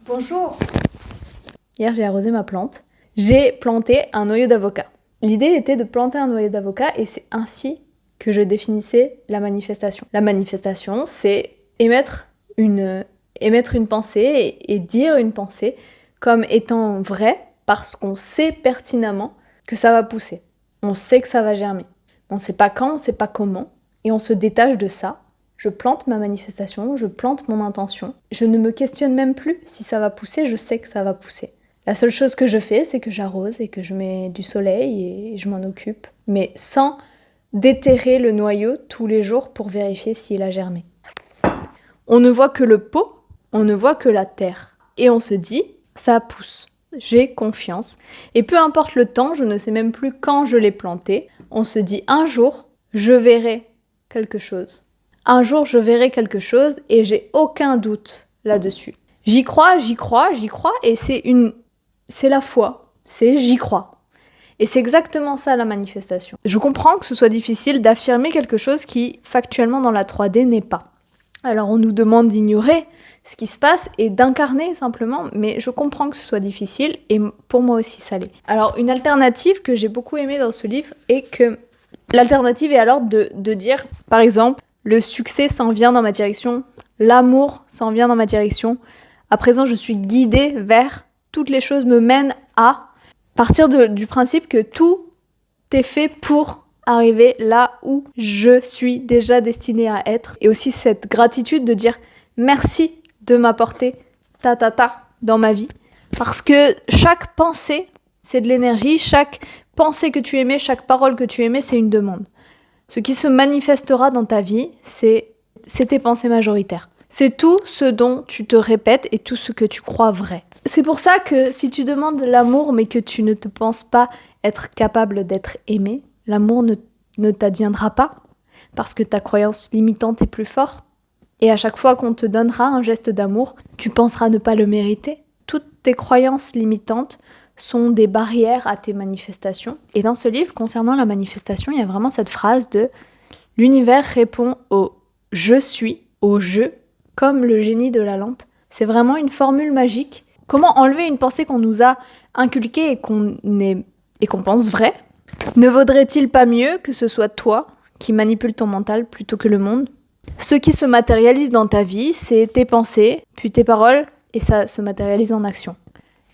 Bonjour. Hier, j'ai arrosé ma plante. J'ai planté un noyau d'avocat. L'idée était de planter un noyau d'avocat et c'est ainsi que je définissais la manifestation. La manifestation, c'est émettre une pensée et dire une pensée comme étant vraie parce qu'on sait pertinemment que ça va pousser. On sait que ça va germer. On ne sait pas quand, on ne sait pas comment et on se détache de ça. Je plante ma manifestation, je plante mon intention. Je ne me questionne même plus si ça va pousser, je sais que ça va pousser. La seule chose que je fais, c'est que j'arrose et que je mets du soleil et je m'en occupe. Mais sans déterrer le noyau tous les jours pour vérifier s'il a germé. On ne voit que le pot, on ne voit que la terre. Et on se dit, ça pousse. J'ai confiance. Et peu importe le temps, je ne sais même plus quand je l'ai planté, on se dit un jour, je verrai quelque chose. Un jour, je verrai quelque chose et j'ai aucun doute là-dessus. J'y crois et c'est la foi. C'est j'y crois. Et c'est exactement ça la manifestation. Je comprends que ce soit difficile d'affirmer quelque chose qui, factuellement dans la 3D, n'est pas. Alors on nous demande d'ignorer ce qui se passe et d'incarner simplement, mais je comprends que ce soit difficile et pour moi aussi ça l'est. Alors une alternative que j'ai beaucoup aimée dans ce livre est que l'alternative est alors de dire, par exemple, le succès s'en vient dans ma direction, l'amour s'en vient dans ma direction. À présent, je suis guidée vers, toutes les choses me mènent à partir du principe que tout est fait pour arriver là où je suis déjà destinée à être. Et aussi cette gratitude de dire merci de m'apporter dans ma vie. Parce que chaque pensée, c'est de l'énergie. Chaque pensée que tu émets, chaque parole que tu émets, c'est une demande. Ce qui se manifestera dans ta vie, c'est tes pensées majoritaires. C'est tout ce dont tu te répètes et tout ce que tu crois vrai. C'est pour ça que si tu demandes l'amour mais que tu ne te penses pas être capable d'être aimé, l'amour ne t'adviendra pas parce que ta croyance limitante est plus forte. Et à chaque fois qu'on te donnera un geste d'amour, tu penseras ne pas le mériter. Toutes tes croyances limitantes sont des barrières à tes manifestations. Et dans ce livre, concernant la manifestation, il y a vraiment cette phrase de « L'univers répond au « je suis », au « je », comme le génie de la lampe. C'est vraiment une formule magique. Comment enlever une pensée qu'on nous a inculquée et qu'on pense vraie ? Ne vaudrait-il pas mieux que ce soit toi qui manipule ton mental plutôt que le monde ? Ce qui se matérialise dans ta vie, c'est tes pensées, puis tes paroles, et ça se matérialise en action.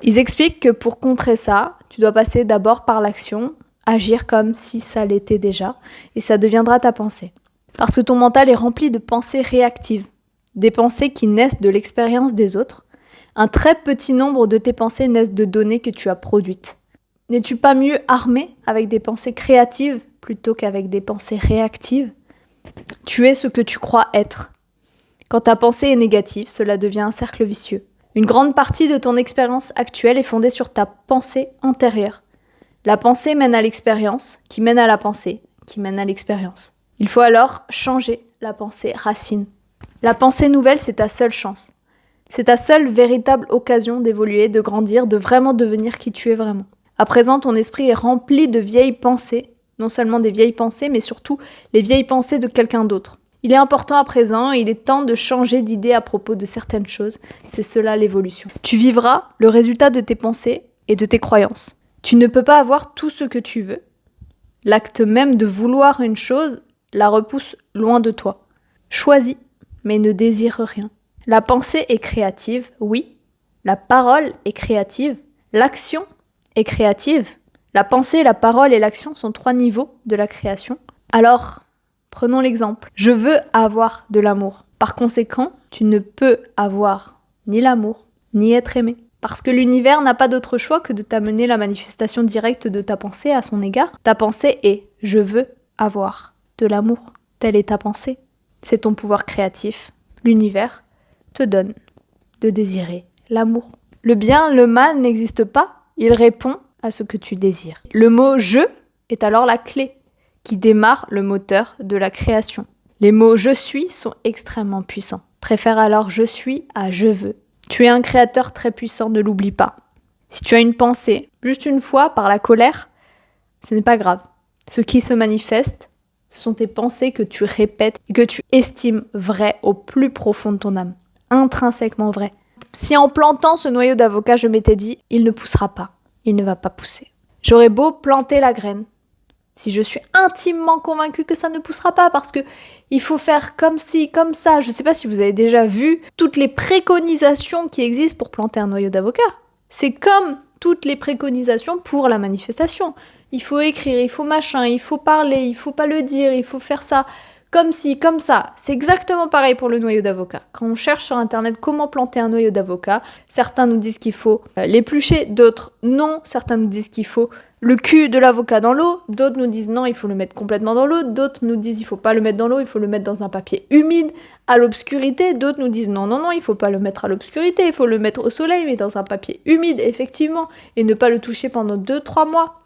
Ils expliquent que pour contrer ça, tu dois passer d'abord par l'action, agir comme si ça l'était déjà, et ça deviendra ta pensée. Parce que ton mental est rempli de pensées réactives, des pensées qui naissent de l'expérience des autres. Un très petit nombre de tes pensées naissent de données que tu as produites. N'es-tu pas mieux armé avec des pensées créatives plutôt qu'avec des pensées réactives ? Tu es ce que tu crois être. Quand ta pensée est négative, cela devient un cercle vicieux. Une grande partie de ton expérience actuelle est fondée sur ta pensée antérieure. La pensée mène à l'expérience, qui mène à la pensée, qui mène à l'expérience. Il faut alors changer la pensée racine. La pensée nouvelle, c'est ta seule chance. C'est ta seule véritable occasion d'évoluer, de grandir, de vraiment devenir qui tu es vraiment. À présent, ton esprit est rempli de vieilles pensées, non seulement des vieilles pensées, mais surtout les vieilles pensées de quelqu'un d'autre. Il est important à présent, il est temps de changer d'idée à propos de certaines choses. C'est cela l'évolution. Tu vivras le résultat de tes pensées et de tes croyances. Tu ne peux pas avoir tout ce que tu veux. L'acte même de vouloir une chose la repousse loin de toi. Choisis, mais ne désire rien. La pensée est créative, oui. La parole est créative. L'action est créative. La pensée, la parole et l'action sont 3 niveaux de la création. Alors, prenons l'exemple. Je veux avoir de l'amour. Par conséquent, tu ne peux avoir ni l'amour, ni être aimé. Parce que l'univers n'a pas d'autre choix que de t'amener la manifestation directe de ta pensée à son égard. Ta pensée est « je veux avoir de l'amour ». Telle est ta pensée. C'est ton pouvoir créatif. L'univers te donne de désirer l'amour. Le bien, le mal n'existe pas. Il répond à ce que tu désires. Le mot « je » est alors la clé qui démarre le moteur de la création. Les mots « je suis » sont extrêmement puissants. Préfère alors « je suis » à « je veux ». Tu es un créateur très puissant, ne l'oublie pas. Si tu as une pensée, juste une fois, par la colère, ce n'est pas grave. Ce qui se manifeste, ce sont tes pensées que tu répètes et que tu estimes vraies au plus profond de ton âme. Intrinsèquement vraies. Si en plantant ce noyau d'avocat, je m'étais dit, il ne poussera pas, il ne va pas pousser. J'aurais beau planter la graine, si je suis intimement convaincue que ça ne poussera pas, parce que il faut faire comme ci, comme ça. Je ne sais pas si vous avez déjà vu toutes les préconisations qui existent pour planter un noyau d'avocat. C'est comme toutes les préconisations pour la manifestation. Il faut écrire, il faut machin, il faut parler, il faut pas le dire, il faut faire ça. Comme ci, comme ça. C'est exactement pareil pour le noyau d'avocat. Quand on cherche sur internet comment planter un noyau d'avocat, certains nous disent qu'il faut l'éplucher, d'autres non. Certains nous disent qu'il faut le cul de l'avocat dans l'eau, d'autres nous disent non, il faut le mettre complètement dans l'eau, d'autres nous disent il faut pas le mettre dans l'eau, il faut le mettre dans un papier humide, à l'obscurité, d'autres nous disent non, il faut pas le mettre à l'obscurité, il faut le mettre au soleil, mais dans un papier humide, effectivement, et ne pas le toucher pendant 2-3 mois.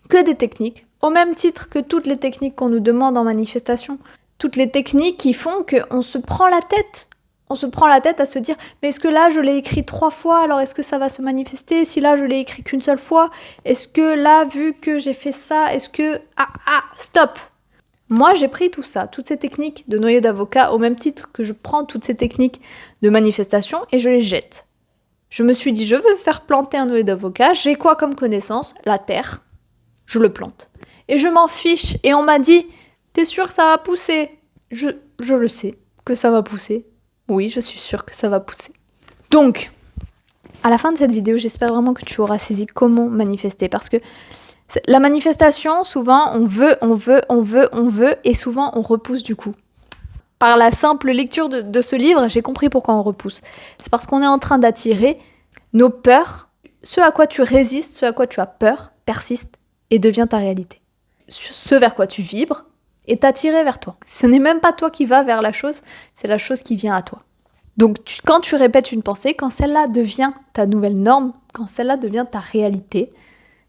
Que des techniques, au même titre que toutes les techniques qu'on nous demande en manifestation, toutes les techniques qui font qu'on se prend la tête. On se prend la tête à se dire « Mais est-ce que là, je l'ai écrit 3 fois, alors est-ce que ça va se manifester? Si là, je l'ai écrit qu'une seule fois, est-ce que là, vu que j'ai fait ça, est-ce que... stop !» Moi, j'ai pris tout ça, toutes ces techniques de noyau d'avocat, au même titre que je prends toutes ces techniques de manifestation et je les jette. Je me suis dit « Je veux faire planter un noyau d'avocat, j'ai quoi comme connaissance? La terre. Je le plante. Et je m'en fiche. Et on m'a dit « T'es sûr que ça va pousser ?» Je le sais que ça va pousser. Oui, je suis sûre que ça va pousser. Donc, à la fin de cette vidéo, j'espère vraiment que tu auras saisi comment manifester. Parce que la manifestation, souvent, on veut, et souvent, on repousse du coup. Par la simple lecture de ce livre, j'ai compris pourquoi on repousse. C'est parce qu'on est en train d'attirer nos peurs, ce à quoi tu résistes, ce à quoi tu as peur, persiste et devient ta réalité. Ce vers quoi tu vibres, est attiré vers toi. Ce n'est même pas toi qui vas vers la chose, c'est la chose qui vient à toi. Donc quand tu répètes une pensée, quand celle-là devient ta nouvelle norme, quand celle-là devient ta réalité,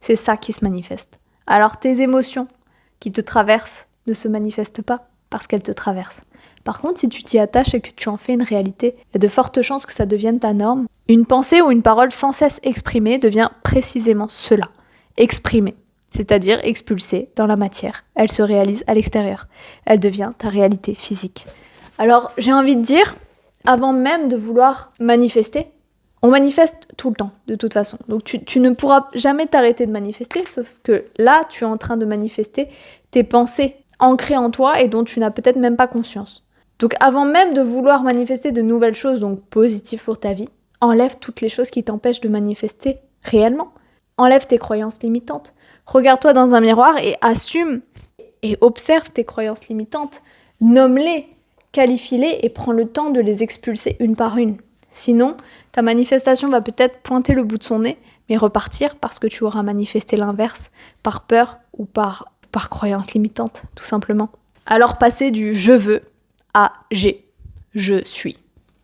c'est ça qui se manifeste. Alors tes émotions qui te traversent ne se manifestent pas parce qu'elles te traversent. Par contre, si tu t'y attaches et que tu en fais une réalité, il y a de fortes chances que ça devienne ta norme. Une pensée ou une parole sans cesse exprimée devient précisément cela, exprimée. C'est-à-dire expulsée dans la matière. Elle se réalise à l'extérieur. Elle devient ta réalité physique. Alors, j'ai envie de dire, avant même de vouloir manifester, on manifeste tout le temps, de toute façon. Donc, tu ne pourras jamais t'arrêter de manifester, sauf que là, tu es en train de manifester tes pensées ancrées en toi et dont tu n'as peut-être même pas conscience. Donc, avant même de vouloir manifester de nouvelles choses, donc positives pour ta vie, enlève toutes les choses qui t'empêchent de manifester réellement. Enlève tes croyances limitantes. Regarde-toi dans un miroir et assume et observe tes croyances limitantes. Nomme-les, qualifie-les et prends le temps de les expulser une par une. Sinon, ta manifestation va peut-être pointer le bout de son nez, mais repartir parce que tu auras manifesté l'inverse, par peur ou par croyance limitante, tout simplement. Alors passer du « je veux » à « j'ai »,« je suis ».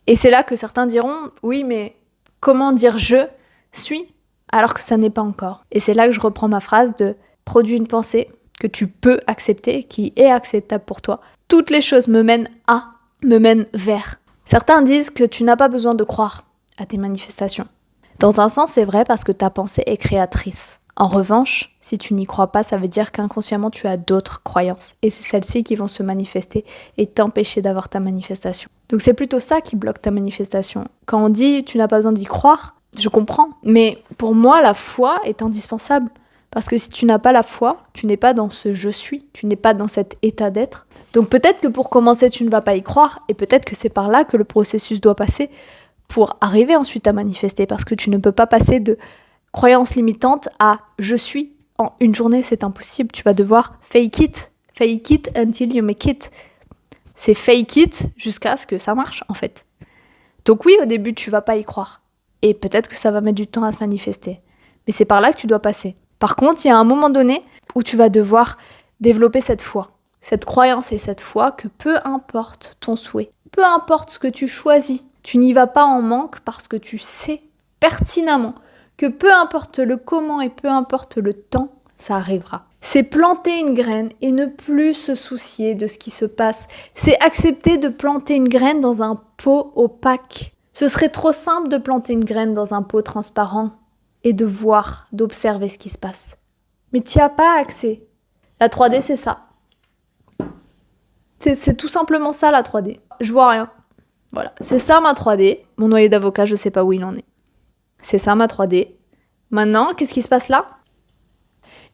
Et c'est là que certains diront « oui, mais comment dire « je suis » alors que ça n'est pas encore. Et c'est là que je reprends ma phrase de « produis une pensée que tu peux accepter, qui est acceptable pour toi. Toutes les choses me mènent à, me mènent vers. » Certains disent que tu n'as pas besoin de croire à tes manifestations. Dans un sens, c'est vrai parce que ta pensée est créatrice. En revanche, si tu n'y crois pas, ça veut dire qu'inconsciemment tu as d'autres croyances. Et c'est celles-ci qui vont se manifester et t'empêcher d'avoir ta manifestation. Donc c'est plutôt ça qui bloque ta manifestation. Quand on dit tu n'as pas besoin d'y croire, je comprends, mais pour moi, la foi est indispensable. Parce que si tu n'as pas la foi, tu n'es pas dans ce « je suis », tu n'es pas dans cet état d'être. Donc peut-être que pour commencer, tu ne vas pas y croire, et peut-être que c'est par là que le processus doit passer pour arriver ensuite à manifester, parce que tu ne peux pas passer de croyance limitante à « je suis ». En une journée, c'est impossible, tu vas devoir fake it until you make it. C'est fake it jusqu'à ce que ça marche, en fait. Donc oui, au début, tu vas pas y croire. Et peut-être que ça va mettre du temps à se manifester. Mais c'est par là que tu dois passer. Par contre, il y a un moment donné où tu vas devoir développer cette foi. Cette croyance et cette foi que peu importe ton souhait, peu importe ce que tu choisis, tu n'y vas pas en manque parce que tu sais pertinemment que peu importe le comment et peu importe le temps, ça arrivera. C'est planter une graine et ne plus se soucier de ce qui se passe. C'est accepter de planter une graine dans un pot opaque. Ce serait trop simple de planter une graine dans un pot transparent et de voir, d'observer ce qui se passe. Mais tu n'y as pas accès. La 3D, c'est ça. C'est tout simplement ça, la 3D. Je vois rien. Voilà, c'est ça ma 3D. Mon noyau d'avocat, je sais pas où il en est. C'est ça ma 3D. Maintenant, qu'est-ce qui se passe là?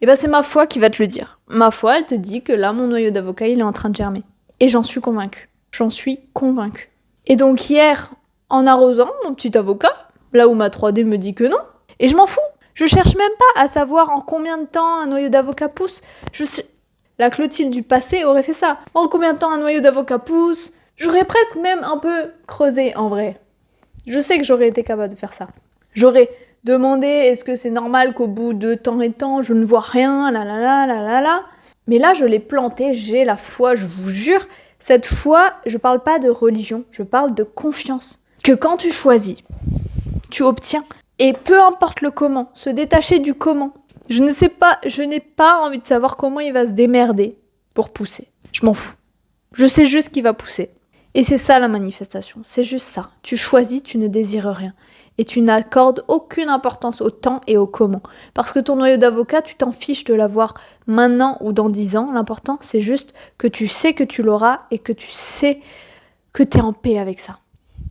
Eh ben c'est ma foi qui va te le dire. Ma foi, elle te dit que là, mon noyau d'avocat, il est en train de germer. Et j'en suis convaincue. J'en suis convaincue. Et donc hier, en arrosant mon petit avocat, là où ma 3D me dit que non, et je m'en fous. Je cherche même pas à savoir en combien de temps un noyau d'avocat pousse. La Clotilde du passé aurait fait ça. En combien de temps un noyau d'avocat pousse? J'aurais presque même un peu creusé en vrai. Je sais que j'aurais été capable de faire ça. J'aurais demandé est-ce que c'est normal qu'au bout de temps et temps je ne vois rien, la. Mais là je l'ai planté, j'ai la foi, je vous jure. Cette foi, je parle pas de religion, je parle de confiance. Que quand tu choisis, tu obtiens. Et peu importe le comment, se détacher du comment. Je n'ai pas envie de savoir comment il va se démerder pour pousser. Je m'en fous. Je sais juste qu'il va pousser. Et c'est ça la manifestation, c'est juste ça. Tu choisis, tu ne désires rien. Et tu n'accordes aucune importance au temps et au comment. Parce que ton noyau d'avocat, tu t'en fiches de l'avoir maintenant ou dans 10 ans. L'important, c'est juste que tu sais que tu l'auras et que tu sais que tu es en paix avec ça.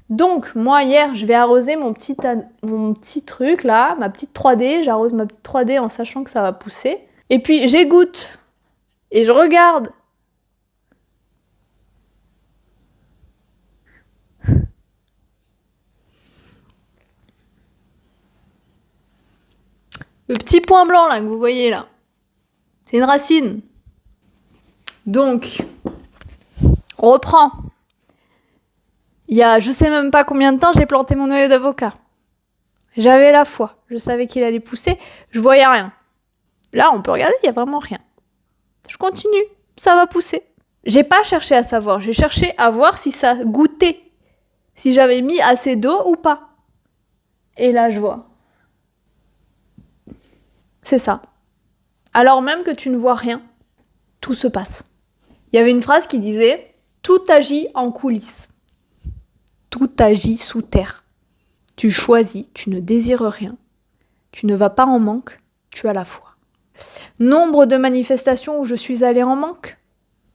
Donc, moi, hier, je vais arroser mon petit truc, là, ma petite 3D. J'arrose ma petite 3D en sachant que ça va pousser. Et puis, j'égoutte. Et je regarde. Le petit point blanc, là, que vous voyez, là. C'est une racine. Donc, on reprend. Il y a je sais même pas combien de temps j'ai planté mon noyau d'avocat. J'avais la foi, je savais qu'il allait pousser, je voyais rien. Là, on peut regarder, il y a vraiment rien. Je continue, ça va pousser. J'ai pas cherché à savoir, j'ai cherché à voir si ça goûtait, si j'avais mis assez d'eau ou pas. Et là, je vois. C'est ça. Alors même que tu ne vois rien, tout se passe. Il y avait une phrase qui disait « Tout agit en coulisses. Tout agit sous terre. Tu choisis, tu ne désires rien. Tu ne vas pas en manque, tu as la foi. » Nombre de manifestations où je suis allée en manque,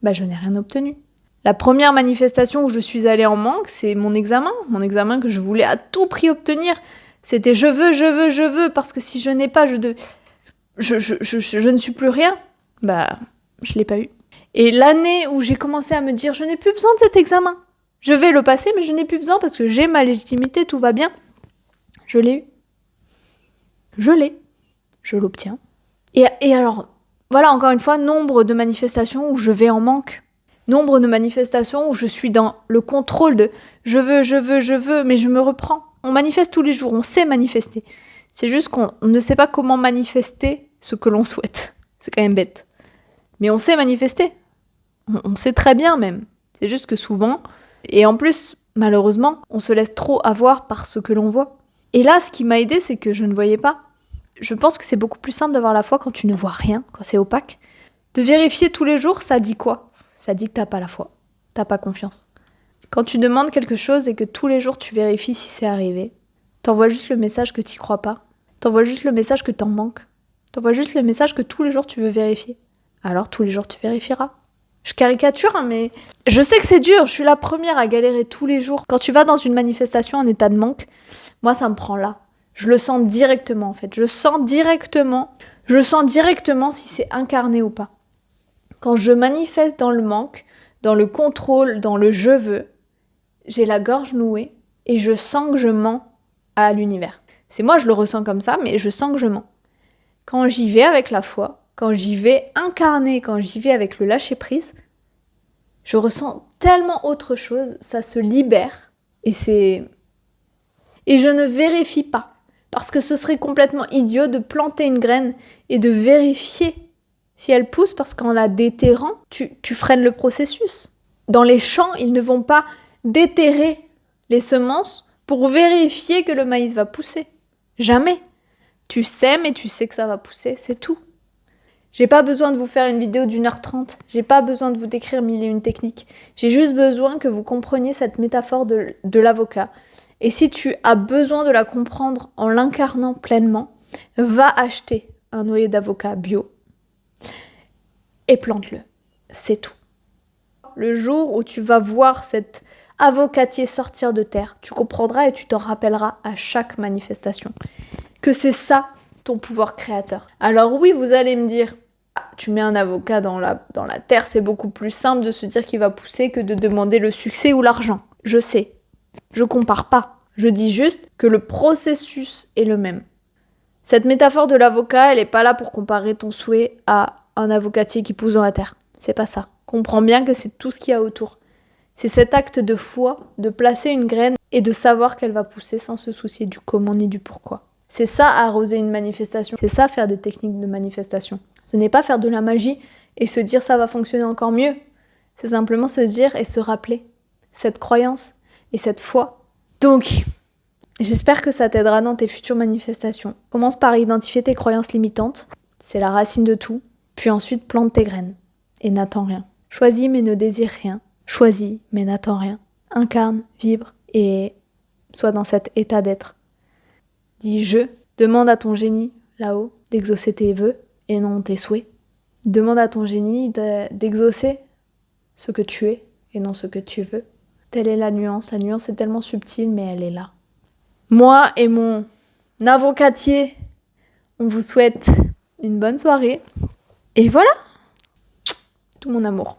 je n'ai rien obtenu. La première manifestation où je suis allée en manque, c'est mon examen que je voulais à tout prix obtenir. C'était je veux, parce que si je n'ai pas, je ne suis plus rien. Je l'ai pas eu. Et l'année où j'ai commencé à me dire, je n'ai plus besoin de cet examen. Je vais le passer, mais je n'ai plus besoin parce que j'ai ma légitimité, tout va bien. Je l'ai eu. Je l'ai. Je l'obtiens. Et alors, voilà, encore une fois, nombre de manifestations où je vais en manque. Nombre de manifestations où je suis dans le contrôle de je veux, mais je me reprends. On manifeste tous les jours, on sait manifester. C'est juste qu'on ne sait pas comment manifester ce que l'on souhaite. C'est quand même bête. Mais on sait manifester. On sait très bien même. C'est juste que souvent, et en plus, malheureusement, on se laisse trop avoir par ce que l'on voit. Et là, ce qui m'a aidée, c'est que je ne voyais pas. Je pense que c'est beaucoup plus simple d'avoir la foi quand tu ne vois rien, quand c'est opaque. De vérifier tous les jours, ça dit quoi? Ça dit que t'as pas la foi, t'as pas confiance. Quand tu demandes quelque chose et que tous les jours tu vérifies si c'est arrivé, t'envoies juste le message que t'y crois pas. T'envoies juste le message que t'en manques. T'envoies juste le message que tous les jours tu veux vérifier. Alors tous les jours tu vérifieras. Je caricature, hein, mais je sais que c'est dur. Je suis la première à galérer tous les jours. Quand tu vas dans une manifestation en état de manque, moi ça me prend là. Je le sens directement en fait. Je sens directement si c'est incarné ou pas. Quand je manifeste dans le manque, dans le contrôle, dans le je veux, j'ai la gorge nouée et je sens que je mens à l'univers. C'est moi, je le ressens comme ça, mais je sens que je mens. Quand j'y vais avec la foi, quand j'y vais incarné, quand j'y vais avec le lâcher-prise, je ressens tellement autre chose, ça se libère et je ne vérifie pas. Parce que ce serait complètement idiot de planter une graine et de vérifier si elle pousse, parce qu'en la déterrant, tu freines le processus. Dans les champs, ils ne vont pas déterrer les semences pour vérifier que le maïs va pousser. Jamais. Tu sèmes et tu sais que ça va pousser, c'est tout. J'ai pas besoin de vous faire une vidéo d'1h30, j'ai pas besoin de vous décrire 1001 techniques. J'ai juste besoin que vous compreniez cette métaphore de l'avocat. Et si tu as besoin de la comprendre en l'incarnant pleinement, va acheter un noyau d'avocat bio et plante-le. C'est tout. Le jour où tu vas voir cette avocatier sortir de terre, tu comprendras et tu t'en rappelleras à chaque manifestation. Que c'est ça ton pouvoir créateur. Alors oui, vous allez me dire, tu mets un avocat dans la terre, c'est beaucoup plus simple de se dire qu'il va pousser que de demander le succès ou l'argent. Je sais, je compare pas. Je dis juste que le processus est le même. Cette métaphore de l'avocat, elle est pas là pour comparer ton souhait à un avocatier qui pousse dans la terre. C'est pas ça. Comprends bien que c'est tout ce qu'il y a autour. C'est cet acte de foi, de placer une graine et de savoir qu'elle va pousser sans se soucier du comment ni du pourquoi. C'est ça arroser une manifestation. C'est ça faire des techniques de manifestation. Ce n'est pas faire de la magie et se dire ça va fonctionner encore mieux. C'est simplement se dire et se rappeler cette croyance et cette foi. Donc, j'espère que ça t'aidera dans tes futures manifestations. Commence par identifier tes croyances limitantes. C'est la racine de tout. Puis ensuite, plante tes graines. Et n'attends rien. Choisis mais ne désire rien. Choisis mais n'attends rien. Incarne, vibre et sois dans cet état d'être. Dis je. Demande à ton génie, là-haut, d'exaucer tes vœux et non tes souhaits. Demande à ton génie d'exaucer ce que tu es et non ce que tu veux. Telle est la nuance. La nuance est tellement subtile, mais elle est là. Moi et mon avocatier, on vous souhaite une bonne soirée. Et voilà, tout mon amour.